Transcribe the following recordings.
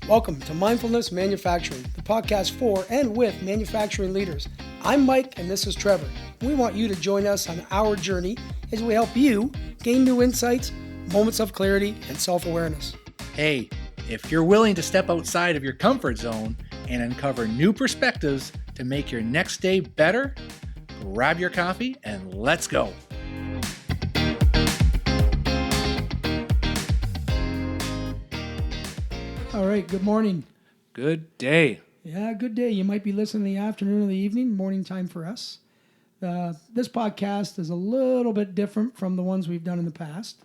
Welcome to Mindfulness Manufacturing, the podcast for and with manufacturing leaders. I'm Mike and this is Trevor. We want you to join us on our journey as we help you gain new insights, moments of clarity, and self-awareness. Hey, if you're willing to step outside of your comfort zone and uncover new perspectives to make your next day better, grab your coffee and let's go. All right, good morning. Good day. Yeah, good day. You might be listening in the afternoon or the evening, morning time for us. This podcast is a little bit different from the ones we've done in the past.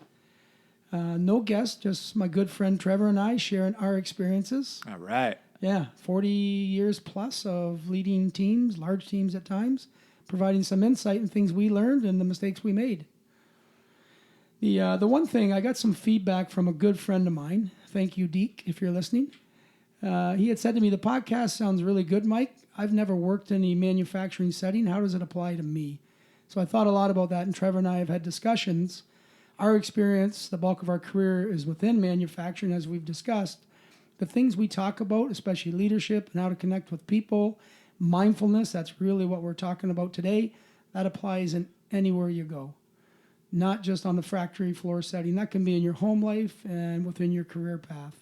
No guest, just my good friend Trevor and I sharing our experiences. All right. Yeah, 40 years plus of leading teams, large teams at times, providing some insight in things we learned and the mistakes we made. The one thing, I got some feedback from a good friend of mine. Thank you, Deke, if you're listening. He had said to me, the podcast sounds really good, Mike. I've never worked in a manufacturing setting. How does it apply to me? So I thought a lot about that, and Trevor and I have had discussions. Our experience, the bulk of our career is within manufacturing, as we've discussed. The things we talk about, especially leadership and how to connect with people, mindfulness, that's really what we're talking about today. That applies in anywhere you go, not just on the factory floor setting. That can be in your home life and within your career path.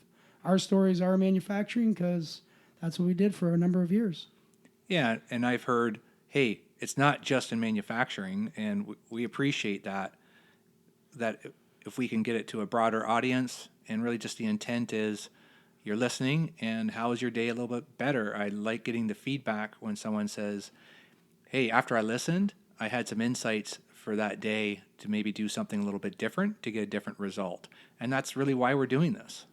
Our stories are manufacturing because that's what we did for a number of years. Yeah, and I've heard, hey, it's not just in manufacturing, and we appreciate that if we can get it to a broader audience, and really just the intent is you're listening, and how is your day a little bit better? I like getting the feedback when someone says, hey, after I listened, I had some insights for that day to maybe do something a little bit different to get a different result. And that's really why we're doing this.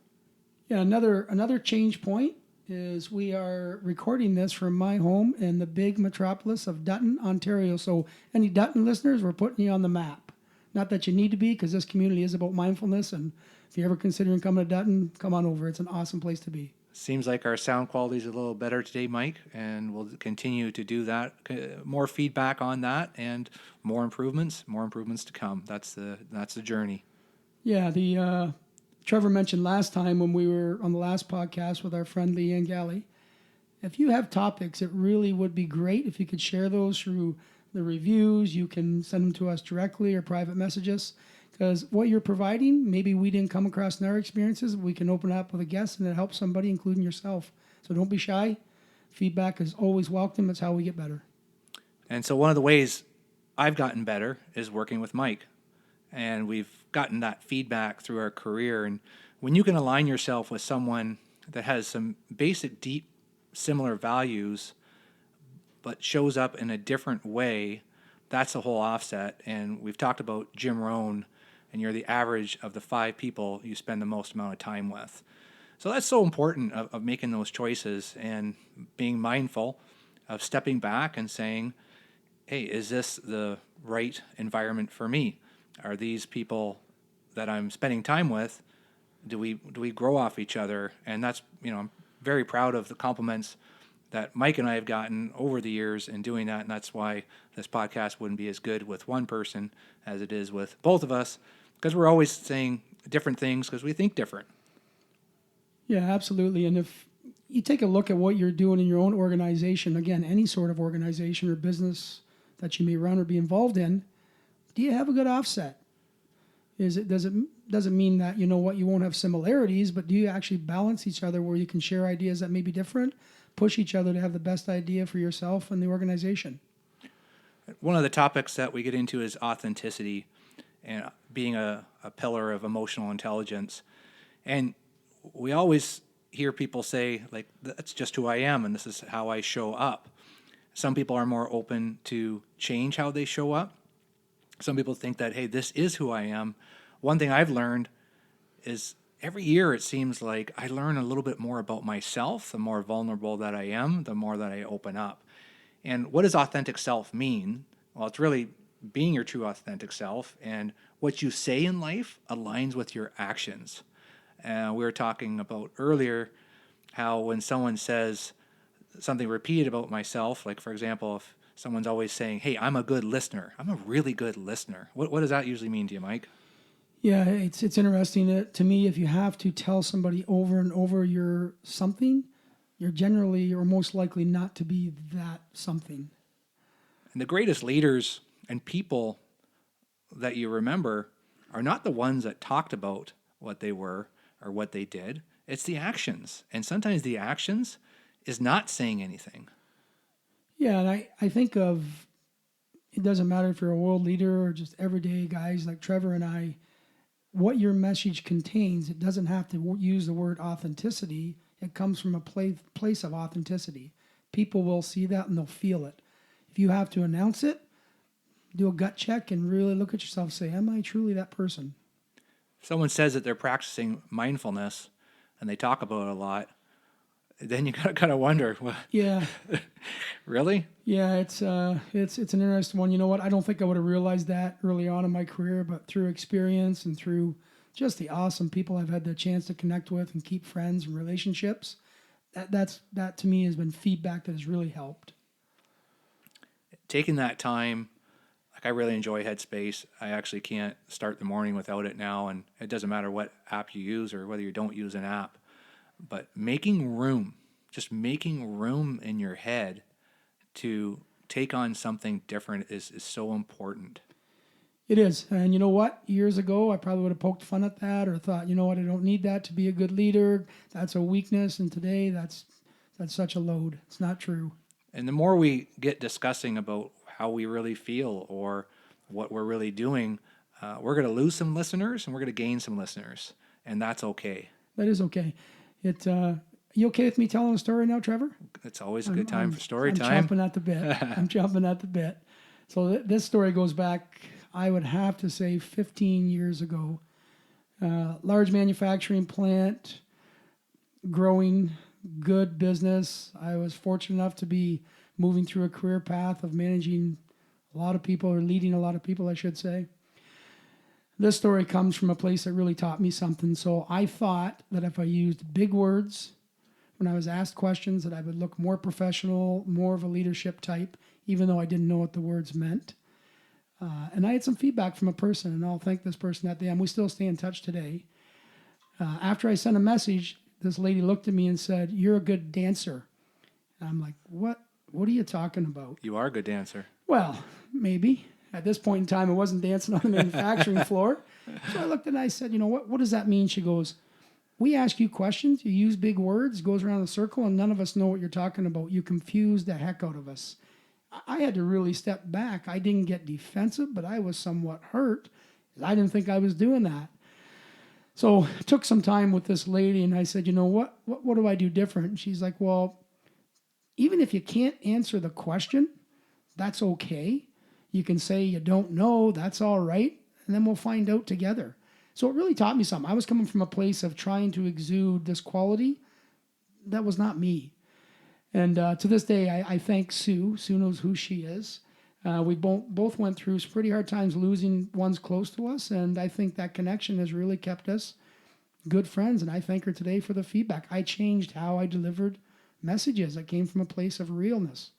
Yeah, another change point is we are recording this from my home in the big metropolis of Dutton, Ontario. So any Dutton listeners, we're putting you on the map. Not that you need to be, because this community is about mindfulness, and if you're ever considering coming to Dutton, come on over. It's an awesome place to be. Seems like our sound quality is a little better today, Mike, and we'll continue to do that. More feedback on that, and more improvements to come. That's the journey. Yeah, Trevor mentioned last time when we were on the last podcast with our friend Leanne Galley, if you have topics, it really would be great if you could share those through the reviews. You can send them to us directly or private messages, because what you're providing, maybe we didn't come across in our experiences. We can open up with a guest and it helps somebody, including yourself. So don't be shy. Feedback is always welcome. It's how we get better. And so one of the ways I've gotten better is working with Mike. And we've gotten that feedback through our career. And when you can align yourself with someone that has some basic, deep, similar values, but shows up in a different way, that's a whole offset. And we've talked about Jim Rohn, and you're the average of the 5 people you spend the most amount of time with. So that's so important of making those choices and being mindful of stepping back and saying, hey, is this the right environment for me? Are these people that I'm spending time with, do we grow off each other? And that's, I'm very proud of the compliments that Mike and I have gotten over the years in doing that, and that's why this podcast wouldn't be as good with one person as it is with both of us, because we're always saying different things because we think different. Yeah, absolutely. And if you take a look at what you're doing in your own organization, again, any sort of organization or business that you may run or be involved in, do you have a good offset? Doesn't mean that, you won't have similarities, but do you actually balance each other where you can share ideas that may be different, push each other to have the best idea for yourself and the organization? One of the topics that we get into is authenticity and being a pillar of emotional intelligence. And we always hear people say, like, that's just who I am and this is how I show up. Some people are more open to change how they show up. Some people think that, hey, this is who I am. One thing I've learned is every year it seems like I learn a little bit more about myself. The more vulnerable that I am, the more that I open up. And what does authentic self mean? Well, it's really being your true authentic self, and what you say in life aligns with your actions. We were talking about earlier how when someone says something repeated about myself, like for example, if someone's always saying, hey, I'm a good listener, I'm a really good listener. What does that usually mean to you, Mike? Yeah, it's interesting to me. If you have to tell somebody over and over you're something, you're generally or most likely not to be that something. And the greatest leaders and people that you remember are not the ones that talked about what they were or what they did. It's the actions. And sometimes the actions is not saying anything. Yeah, and I think of it doesn't matter if you're a world leader or just everyday guys like Trevor and I, what your message contains, it doesn't have to use the word authenticity. It comes from a place of authenticity. People will see that and they'll feel it. If you have to announce it, do a gut check and really look at yourself and say, am I truly that person? If someone says that they're practicing mindfulness and they talk about it a lot, then you gotta kind of wonder, well, Yeah, really? yeah, it's an interesting one. You know what? I don't think I would have realized that early on in my career, but through experience and through just the awesome people I've had the chance to connect with and keep friends and relationships, that to me has been feedback that has really helped. Taking that time, like I really enjoy Headspace. I actually can't start the morning without it now, and it doesn't matter what app you use or whether you don't use an app. But making room, just making room in your head to take on something different is so important. It is. And you know what? Years ago, I probably would have poked fun at that or thought, you know what, I don't need that to be a good leader. That's a weakness. And today, that's such a load. It's not true. And the more we get discussing about how we really feel or what we're really doing, we're going to lose some listeners and we're going to gain some listeners. And that's okay. That is okay. You okay with me telling a story now, Trevor? It's always a good time for story I'm time. chomping at the bit. I'm chomping at the bit. So this story goes back, I would have to say, 15 years ago. Large manufacturing plant, growing, good business. I was fortunate enough to be moving through a career path of managing a lot of people or leading a lot of people, I should say. This story comes from a place that really taught me something. So I thought that if I used big words when I was asked questions, that I would look more professional, more of a leadership type, even though I didn't know what the words meant. And I had some feedback from a person, and I'll thank this person at the end. We still stay in touch today. After I sent a message, this lady looked at me and said, "You're a good dancer." And I'm like, "What? What are you talking about?" You are a good dancer. Well, maybe. At this point in time, I wasn't dancing on the manufacturing floor. So I looked at her and I said, "You know what? What does that mean?" She goes, "We ask you questions, you use big words, goes around in a circle, and none of us know what you're talking about. You confuse the heck out of us." I had to really step back. I didn't get defensive, but I was somewhat hurt. I didn't think I was doing that. So I took some time with this lady, and I said, "You know what do I do different?" And she's like, "Well, even if you can't answer the question, that's okay. You can say you don't know, that's all right, and then we'll find out together." So it really taught me something. I was coming from a place of trying to exude this quality that was not me. And to this day, I thank Sue. Sue knows who she is. We both went through some pretty hard times losing ones close to us, and I think that connection has really kept us good friends, and I thank her today for the feedback. I changed how I delivered messages. I came from a place of realness.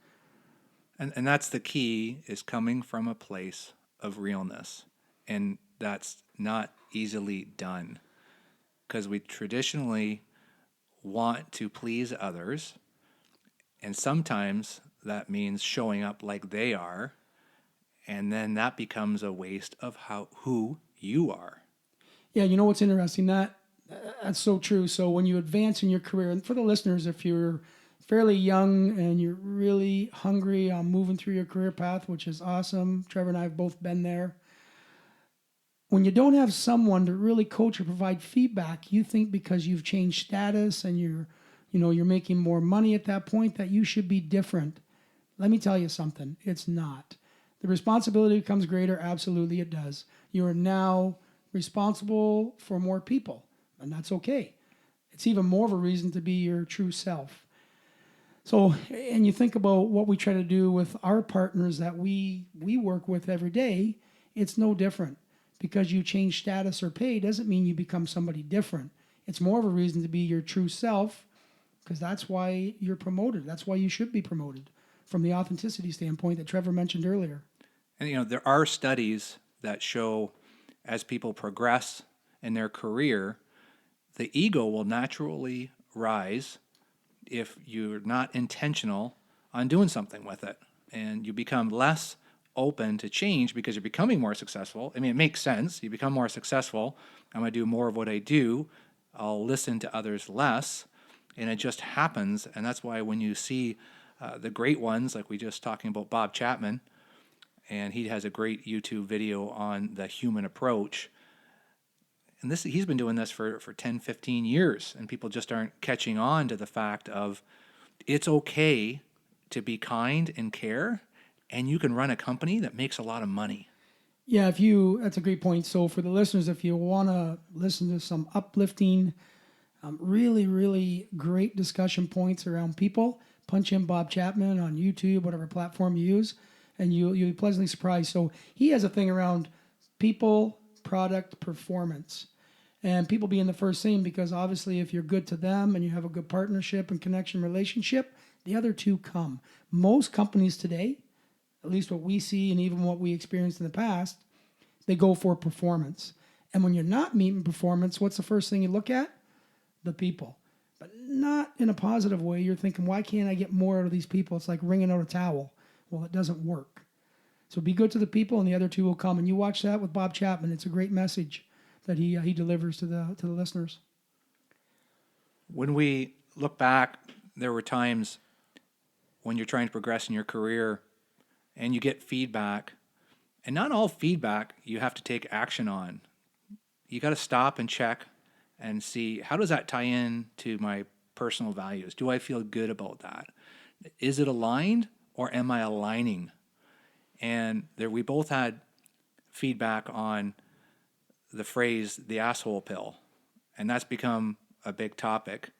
And that's the key, is coming from a place of realness. And that's not easily done because we traditionally want to please others. And sometimes that means showing up like they are. And then that becomes a waste of who you are. Yeah, you know what's interesting? That's so true. So when you advance in your career, and for the listeners, if you're fairly young and you're really hungry on moving through your career path, which is awesome, Trevor and I have both been there. When you don't have someone to really coach or provide feedback, you think because you've changed status and you're making more money at that point that you should be different. Let me tell you something. It's not. The responsibility becomes greater. Absolutely, it does. You are now responsible for more people, and that's okay. It's even more of a reason to be your true self. So, and you think about what we try to do with our partners that we work with every day, it's no different. Because you change status or pay doesn't mean you become somebody different. It's more of a reason to be your true self, because that's why you're promoted. That's why you should be promoted from the authenticity standpoint that Trevor mentioned earlier. And, there are studies that show as people progress in their career, the ego will naturally rise if you're not intentional on doing something with it. And you become less open to change because you're becoming more successful. I mean, it makes sense. You become more successful. I'm going to do more of what I do. I'll listen to others less. And it just happens. And that's why when you see the great ones, like we just talking about Bob Chapman, and he has a great YouTube video on the human approach. And he's been doing this for 10, 15 years, and people just aren't catching on to the fact of it's okay to be kind and care, and you can run a company that makes a lot of money. Yeah, that's a great point. So for the listeners, if you want to listen to some uplifting, really, really great discussion points around people, punch in Bob Chapman on YouTube, whatever platform you use, and you'll be pleasantly surprised. So he has a thing around people, product, performance. And people being the first thing, because obviously if you're good to them and you have a good partnership and connection relationship, the other two come. Most companies today, at least what we see and even what we experienced in the past, they go for performance. And when you're not meeting performance, what's the first thing you look at? The people. But not in a positive way. You're thinking, why can't I get more out of these people? It's like wringing out a towel. Well, it doesn't work. So be good to the people and the other two will come. And you watch that with Bob Chapman. It's a great message that he delivers to the listeners. When we look back, there were times when you're trying to progress in your career and you get feedback, and not all feedback you have to take action on. You got to stop and check and see, how does that tie in to my personal values? Do I feel good about that? Is it aligned, or am I aligning? And we both had feedback on the phrase, the asshole pill. And that's become a big topic,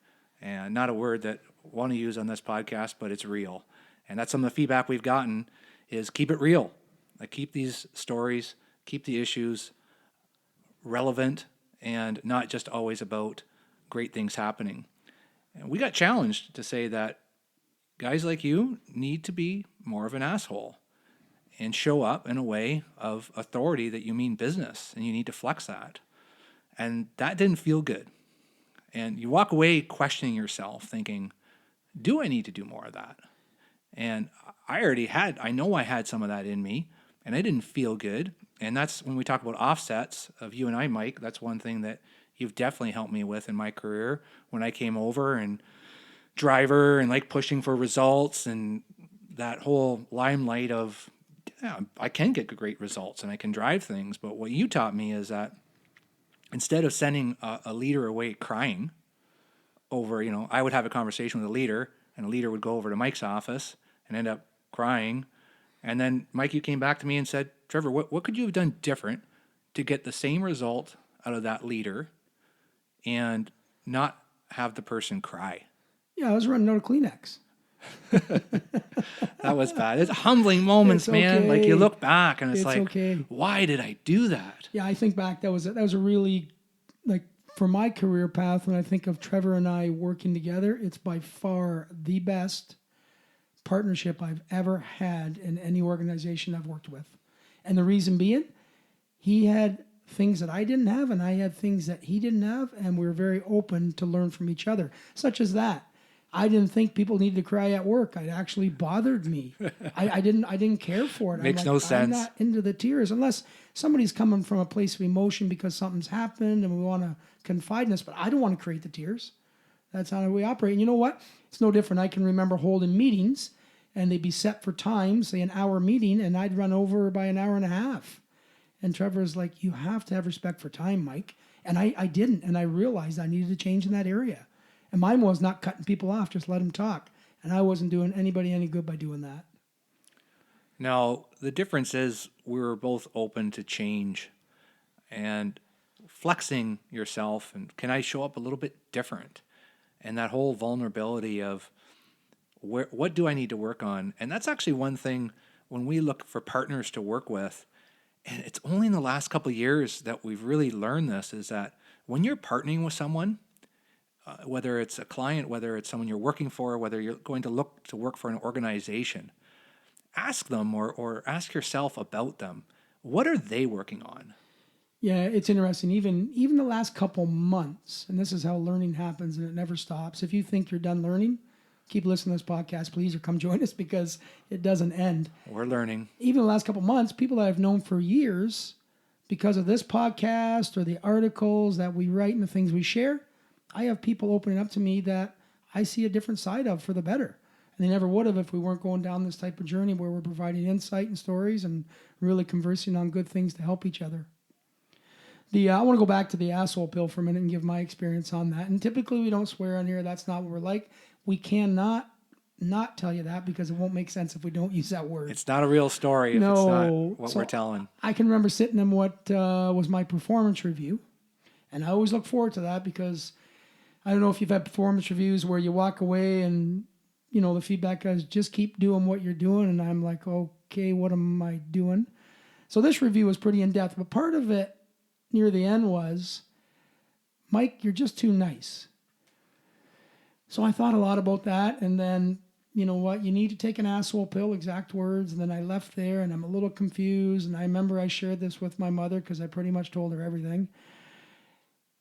and not a word that I want to use on this podcast, but it's real. And that's some of the feedback we've gotten is keep it real. Like, keep these stories, keep the issues relevant and not just always about great things happening. And we got challenged to say that guys like you need to be more of an asshole and show up in a way of authority that you mean business, and you need to flex that. And that didn't feel good. And you walk away questioning yourself, thinking, do I need to do more of that? And I know I had some of that in me, and I didn't feel good. And that's when we talk about offsets of you and I, Mike, that's one thing that you've definitely helped me with in my career when I came over, and driver and like pushing for results and that whole limelight of, yeah, I can get great results and I can drive things. But what you taught me is that instead of sending a leader away crying over, I would have a conversation with a leader, and a leader would go over to Mike's office and end up crying. And then, Mike, you came back to me and said, Trevor, what could you have done different to get the same result out of that leader and not have the person cry? Yeah, I was running out of Kleenex. That was bad. It's humbling moments, man. Like, you look back and it's like, okay. Why did I do that? Yeah, I think back, that was a really, like, for my career path, when I think of Trevor and I working together, it's by far the best partnership I've ever had in any organization I've worked with. And the reason being, he had things that I didn't have, and I had things that he didn't have, and we were very open to learn from each other, such as that. I didn't think people needed to cry at work. It actually bothered me. I didn't care for it. Makes no sense. I'm not into the tears unless somebody's coming from a place of emotion because something's happened and we want to confide in us. But I don't want to create the tears. That's how we operate. And you know what? It's no different. I can remember holding meetings, and they'd be set for time, say an hour meeting, and I'd run over by an hour and a half. And Trevor's like, you have to have respect for time, Mike. And I didn't. And I realized I needed to change in that area. And mine was not cutting people off, just let them talk. And I wasn't doing anybody any good by doing that. Now, the difference is we were both open to change and flexing yourself. And can I show up a little bit different? And that whole vulnerability of what do I need to work on? And that's actually one thing when we look for partners to work with. And it's only in the last couple of years that we've really learned this, is that when you're partnering with someone, whether it's a client, whether it's someone you're working for, whether you're going to look to work for an organization, ask them or ask yourself about them. What are they working on? Yeah, it's interesting. Even the last couple months, and this is how learning happens, and it never stops. If you think you're done learning, keep listening to this podcast, please, or come join us because it doesn't end. We're learning. Even the last couple months, people that I've known for years, because of this podcast or the articles that we write and the things we share, I have people opening up to me that I see a different side of for the better. And they never would have if we weren't going down this type of journey where we're providing insight and stories and really conversing on good things to help each other. I want to go back to the asshole pill for a minute and give my experience on that. And typically we don't swear on here. That's not what we're like. We cannot not tell you that because it won't make sense if we don't use that word. It's not a real story if it's not what we're telling. I can remember sitting in what was my performance review. And I always look forward to that because I don't know if you've had performance reviews where you walk away and, the feedback is just keep doing what you're doing. And I'm like, okay, what am I doing? So this review was pretty in-depth, but part of it near the end was, Mike, you're just too nice. So I thought a lot about that. And then, you know what, you need to take an asshole pill, exact words. And then I left there and I'm a little confused. And I remember I shared this with my mother because I pretty much told her everything.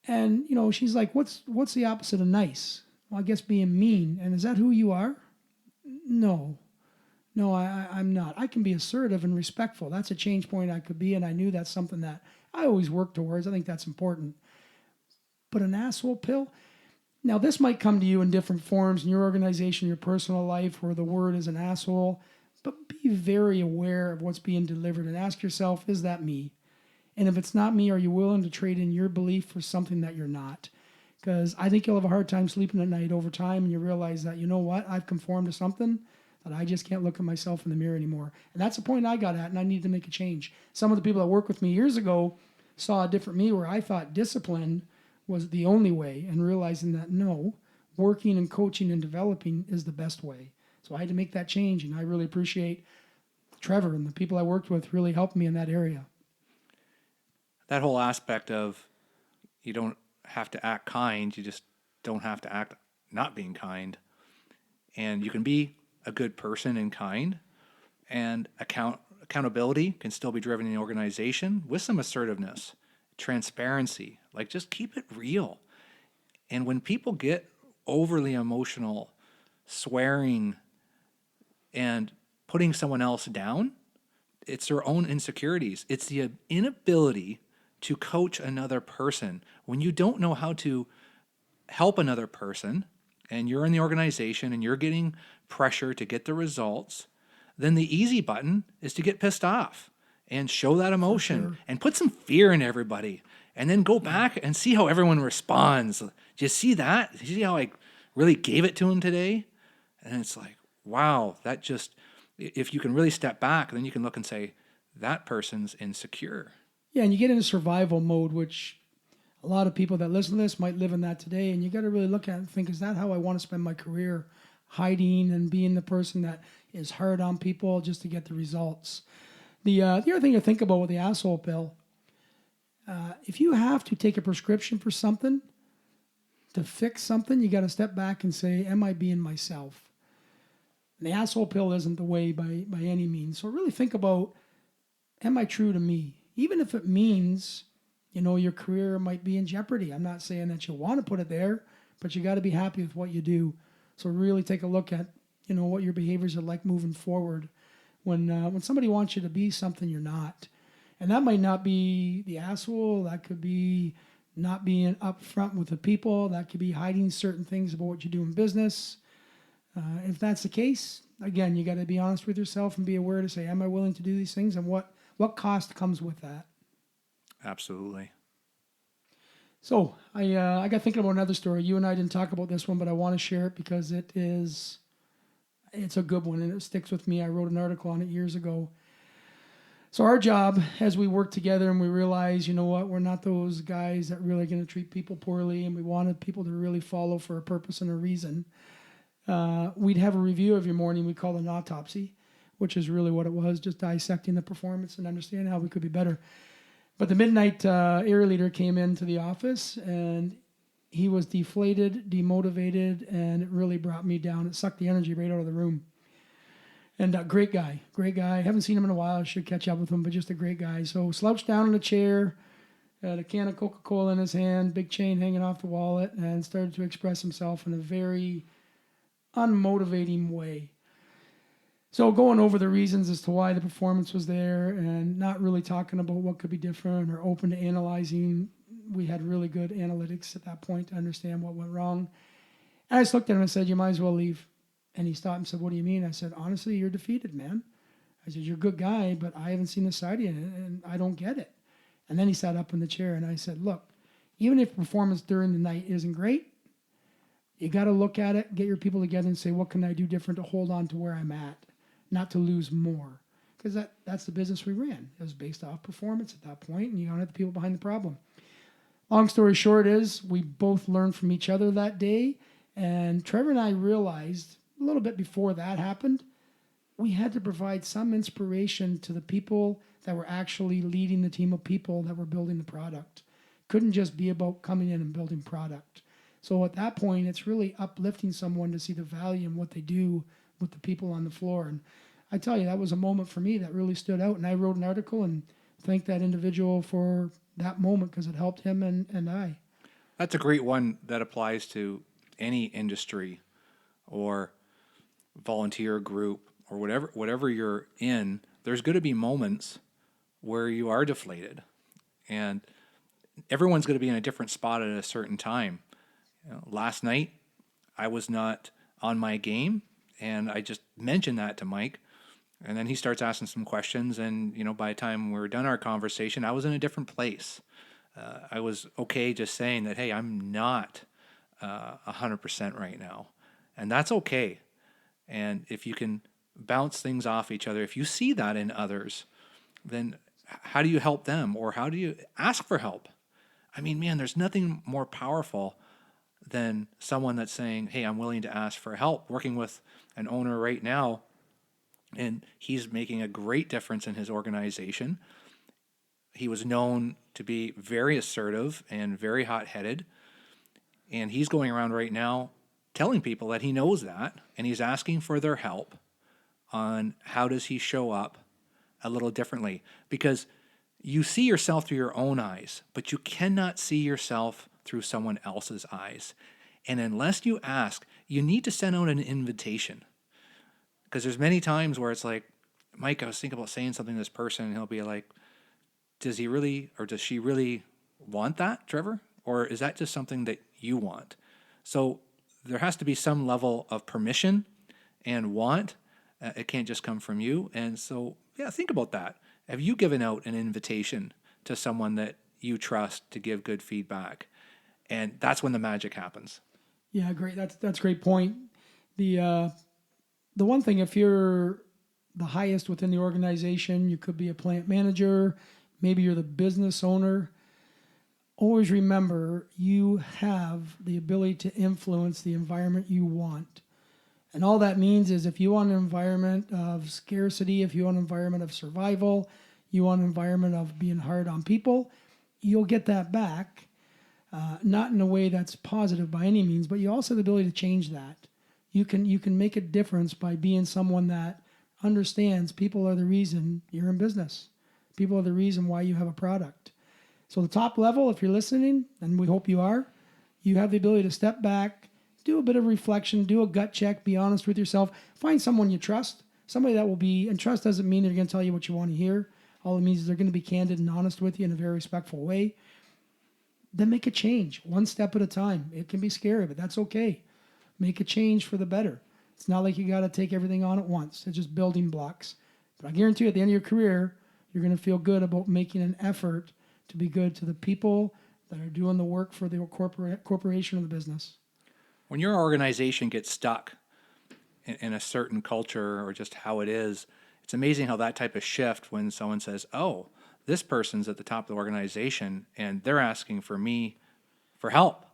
And, she's like, what's the opposite of nice? Well, I guess being mean. And is that who you are? No, I'm not. I can be assertive and respectful. That's a change point I could be. And I knew that's something that I always work towards. I think that's important. But an asshole pill? Now, this might come to you in different forms in your organization, your personal life, where the word is an asshole. But be very aware of what's being delivered and ask yourself, is that me? And if it's not me, are you willing to trade in your belief for something that you're not? Because I think you'll have a hard time sleeping at night over time and you realize that, you know what, I've conformed to something that I just can't look at myself in the mirror anymore. And that's the point I got at, and I need to make a change. Some of the people that worked with me years ago saw a different me where I thought discipline was the only way, and realizing that no, working and coaching and developing is the best way. So I had to make that change, and I really appreciate Trevor and the people I worked with really helped me in that area. That whole aspect of you don't have to act kind, you just don't have to act not being kind. And you can be a good person and kind, and accountability can still be driven in the organization with some assertiveness, transparency, like just keep it real. And when people get overly emotional, swearing and putting someone else down, it's their own insecurities. It's the inability to coach another person. When you don't know how to help another person and you're in the organization and you're getting pressure to get the results, then the easy button is to get pissed off and show that emotion and put some fear in everybody and then go back and see how everyone responds. Do you see that? Do you see how I really gave it to him today? And it's like, wow, that just, if you can really step back, then you can look and say, that person's insecure. Yeah, and you get into survival mode, which a lot of people that listen to this might live in that today. And you got to really look at it and think, is that how I want to spend my career? Hiding and being the person that is hard on people just to get the results. The other thing to think about with the asshole pill, if you have to take a prescription for something, to fix something, you got to step back and say, am I being myself? And the asshole pill isn't the way by any means. So really think about, am I true to me? Even if it means, your career might be in jeopardy. I'm not saying that you want to put it there, but you got to be happy with what you do. So really take a look at, what your behaviors are like moving forward when somebody wants you to be something you're not. And that might not be the asshole. That could be not being upfront with the people. That could be hiding certain things about what you do in business. If that's the case, again, you got to be honest with yourself and be aware to say, am I willing to do these things, and what cost comes with that? Absolutely. So I got thinking about another story. You and I didn't talk about this one, but I want to share it because it's a good one and it sticks with me. I wrote an article on it years ago. So our job as we work together and we realize, we're not those guys that really are going to treat people poorly, and we wanted people to really follow for a purpose and a reason. We'd have a review every morning we call an autopsy, which is really what it was, just dissecting the performance and understanding how we could be better. But the midnight area leader came into the office, and he was deflated, demotivated, and it really brought me down. It sucked the energy right out of the room. And great guy. I haven't seen him in a while. I should catch up with him, but just a great guy. So slouched down in a chair, had a can of Coca-Cola in his hand, big chain hanging off the wallet, and started to express himself in a very unmotivating way. So going over the reasons as to why the performance was there and not really talking about what could be different or open to analyzing. We had really good analytics at that point to understand what went wrong. And I just looked at him and said, you might as well leave. And he stopped and said, what do you mean? I said, honestly, you're defeated, man. I said, you're a good guy, but I haven't seen the side of you and I don't get it. And then he sat up in the chair and I said, look, even if performance during the night isn't great, you got to look at it, get your people together and say, what can I do different to hold on to where I'm at? Not to lose more, because that's the business we ran. It was based off performance at that point, and you don't have the people behind the problem. Long story short is we both learned from each other that day, and Trevor and I realized a little bit before that happened, we had to provide some inspiration to the people that were actually leading the team of people that were building the product. Couldn't just be about coming in and building product. So at that point, it's really uplifting someone to see the value in what they do with the people on the floor. And I tell you, that was a moment for me that really stood out. And I wrote an article and thanked that individual for that moment because it helped him and I. That's a great one that applies to any industry or volunteer group or whatever you're in. There's going to be moments where you are deflated, and everyone's going to be in a different spot at a certain time. Last night, I was not on my game, and I just mentioned that to Mike, and then he starts asking some questions, and by the time we were done our conversation, I was in a different place. I was okay just saying that, hey, I'm not 100% right now, and that's okay. And if you can bounce things off each other, if you see that in others, then how do you help them, or how do you ask for help? I mean, man, there's nothing more powerful than someone that's saying, hey, I'm willing to ask for help. Working with an owner right now, and he's making a great difference in his organization. He was known to be very assertive and very hot-headed, and he's going around right now telling people that he knows that, and he's asking for their help on how does he show up a little differently. Because you see yourself through your own eyes, but you cannot see yourself through someone else's eyes. And unless you ask, you need to send out an invitation. Because there's many times where it's like, Mike, I was thinking about saying something to this person, and he'll be like, does he really, or does she really want that, Trevor? Or is that just something that you want? So there has to be some level of permission and want. It can't just come from you. And so, yeah, think about that. Have you given out an invitation to someone that you trust to give good feedback? And that's when the magic happens. Yeah, great. That's a great point. The one thing, if you're the highest within the organization, you could be a plant manager, maybe you're the business owner. Always remember you have the ability to influence the environment you want. And all that means is if you want an environment of scarcity, if you want an environment of survival, you want an environment of being hard on people, you'll get that back. Not in a way that's positive by any means, but you also have the ability to change that. You can make a difference by being someone that understands people are the reason you're in business. People are the reason why you have a product. So the top level, if you're listening, and we hope you are, you have the ability to step back, do a bit of reflection, do a gut check, be honest with yourself, find someone you trust, somebody that will be, and trust doesn't mean they're going to tell you what you want to hear. All it means is they're going to be candid and honest with you in a very respectful way. Then make a change, one step at a time. It can be scary, but that's okay. Make a change for the better. It's not like you got to take everything on at once. It's just building blocks. But I guarantee you at the end of your career, you're going to feel good about making an effort to be good to the people that are doing the work for the corporation or the business. When your organization gets stuck in a certain culture or just how it is, it's amazing how that type of shift when someone says, oh, this person's at the top of the organization and they're asking for me for help.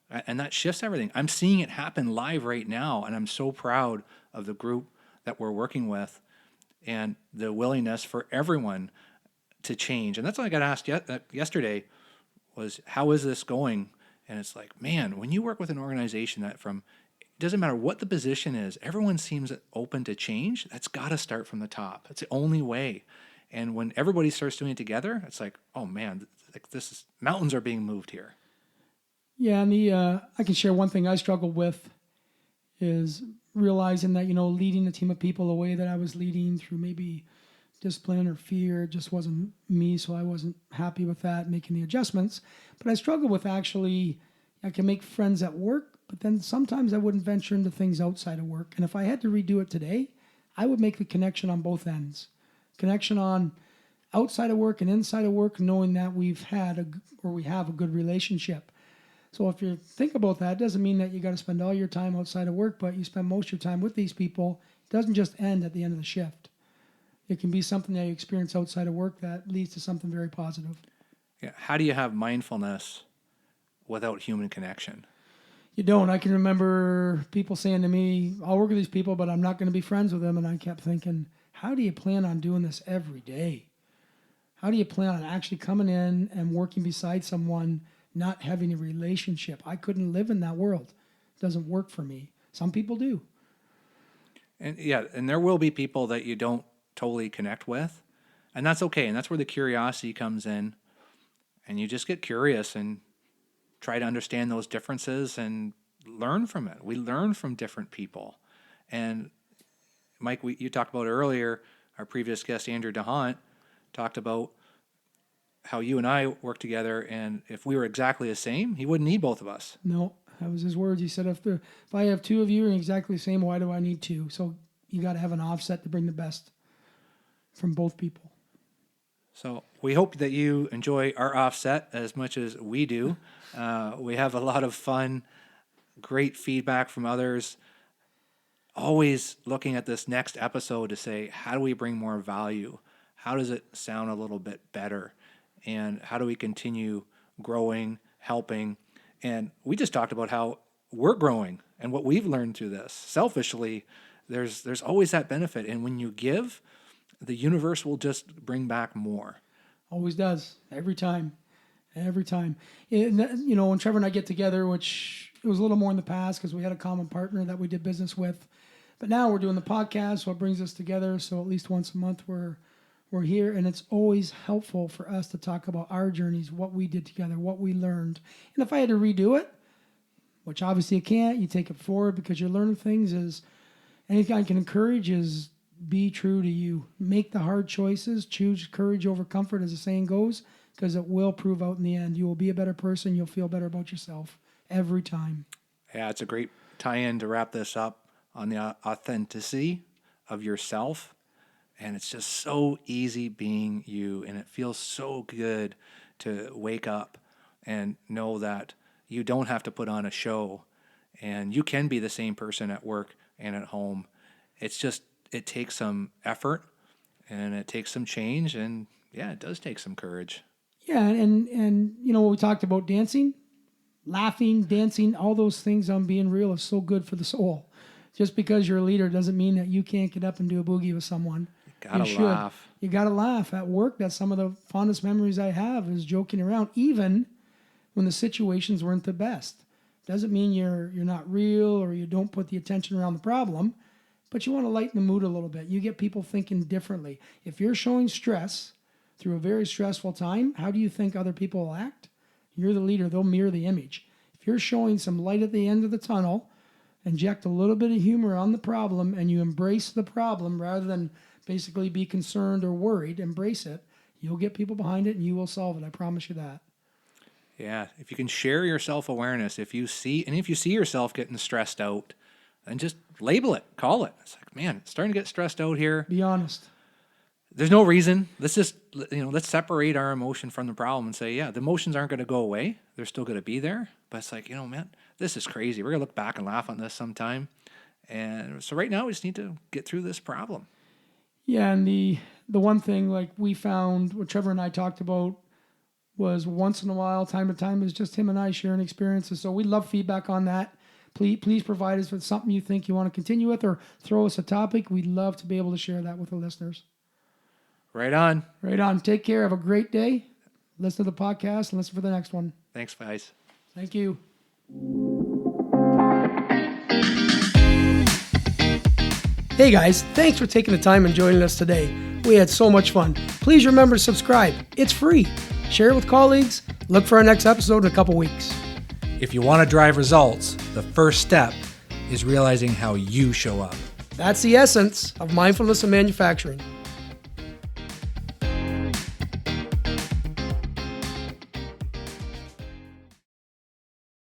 And that shifts everything. I'm seeing it happen live right now, and I'm so proud of the group that we're working with and the willingness for everyone to change. And that's what I got asked yesterday was, how is this going? And it's like, man, when you work with an organization that it doesn't matter what the position is, everyone seems open to change. That's got to start from the top. It's the only way. And when everybody starts doing it together, it's like, oh man, like mountains are being moved here. Yeah, and I can share one thing I struggled with is realizing that, leading a team of people the way that I was leading through maybe discipline or fear just wasn't me, so I wasn't happy with that, making the adjustments. But I struggled with actually, I can make friends at work, but then sometimes I wouldn't venture into things outside of work. And if I had to redo it today, I would make the connection on both ends. Connection on outside of work and inside of work, knowing that we have a good relationship. So if you think about that, it doesn't mean that you got to spend all your time outside of work, but you spend most of your time with these people. It doesn't just end at the end of the shift. It can be something that you experience outside of work that leads to something very positive. Yeah. How do you have mindfulness without human connection? You don't. I can remember people saying to me, I'll work with these people, but I'm not going to be friends with them. And I kept thinking, how do you plan on doing this every day? How do you plan on actually coming in and working beside someone, not having a relationship? I couldn't live in that world. It doesn't work for me. Some people do. And and there will be people that you don't totally connect with, and that's okay. And that's where the curiosity comes in, and you just get curious and try to understand those differences and learn from it. We learn from different people. And Mike, you talked about earlier, our previous guest, Andrew DeHaan, talked about how you and I work together, and if we were exactly the same, he wouldn't need both of us. No, that was his words. He said, if I have two of you and exactly the same, why do I need two? So you got to have an offset to bring the best from both people. So we hope that you enjoy our offset as much as we do. We have a lot of fun, great feedback from others. Always looking at this next episode to say, how do we bring more value? How does it sound a little bit better? And how do we continue growing, helping? And we just talked about how we're growing and what we've learned through this. Selfishly, there's always that benefit. And when you give, the universe will just bring back more. Always does. Every time. Every time. When Trevor and I get together, which it was a little more in the past because we had a common partner that we did business with. But now we're doing the podcast, so it brings us together. So at least once a month we're here. And it's always helpful for us to talk about our journeys, what we did together, what we learned. And if I had to redo it, which obviously you can't, you take it forward because you're learning things, is anything I can encourage is be true to you. Make the hard choices. Choose courage over comfort, as the saying goes, because it will prove out in the end. You will be a better person. You'll feel better about yourself every time. Yeah, it's a great tie-in to wrap this up on the authenticity of yourself. And it's just so easy being you. And it feels so good to wake up and know that you don't have to put on a show. And you can be the same person at work and at home. It's just, it takes some effort and it takes some change. And yeah, it does take some courage. Yeah, and what we talked about, dancing, laughing, dancing, all those things on being real is so good for the soul. Just because you're a leader doesn't mean that you can't get up and do a boogie with someone. You laugh. You gotta laugh. At work, that's some of the fondest memories I have is joking around, even when the situations weren't the best. Doesn't mean you're not real or you don't put the attention around the problem, but you want to lighten the mood a little bit. You get people thinking differently. If you're showing stress through a very stressful time, how do you think other people will act? You're the leader. They'll mirror the image. If you're showing some light at the end of the tunnel, inject a little bit of humor on the problem, and you embrace the problem rather than basically be concerned or worried, embrace it, you'll get people behind it and you will solve it. I promise you that. Yeah. If you can share your self-awareness, if you see yourself getting stressed out, then just label it, call it. It's like, man, it's starting to get stressed out here. Be honest. There's no reason. Let's just, let's separate our emotion from the problem and say, yeah, the emotions aren't going to go away. They're still going to be there. But it's like, man, this is crazy. We're going to look back and laugh on this sometime. And so right now we just need to get through this problem. Yeah, and the one thing like we found, what Trevor and I talked about, was once in a while, time to time, is just him and I sharing experiences. So we love feedback on that. Please provide us with something you think you want to continue with or throw us a topic. We'd love to be able to share that with the listeners. Right on. Right on. Take care. Have a great day. Listen to the podcast and listen for the next one. Thanks, guys. Thank you. Hey guys, thanks for taking the time and joining us today. We had so much fun. Please remember to subscribe. It's free. Share it with colleagues. Look for our next episode in a couple weeks. If you want to drive results, the first step is realizing how you show up. That's the essence of mindfulness in manufacturing.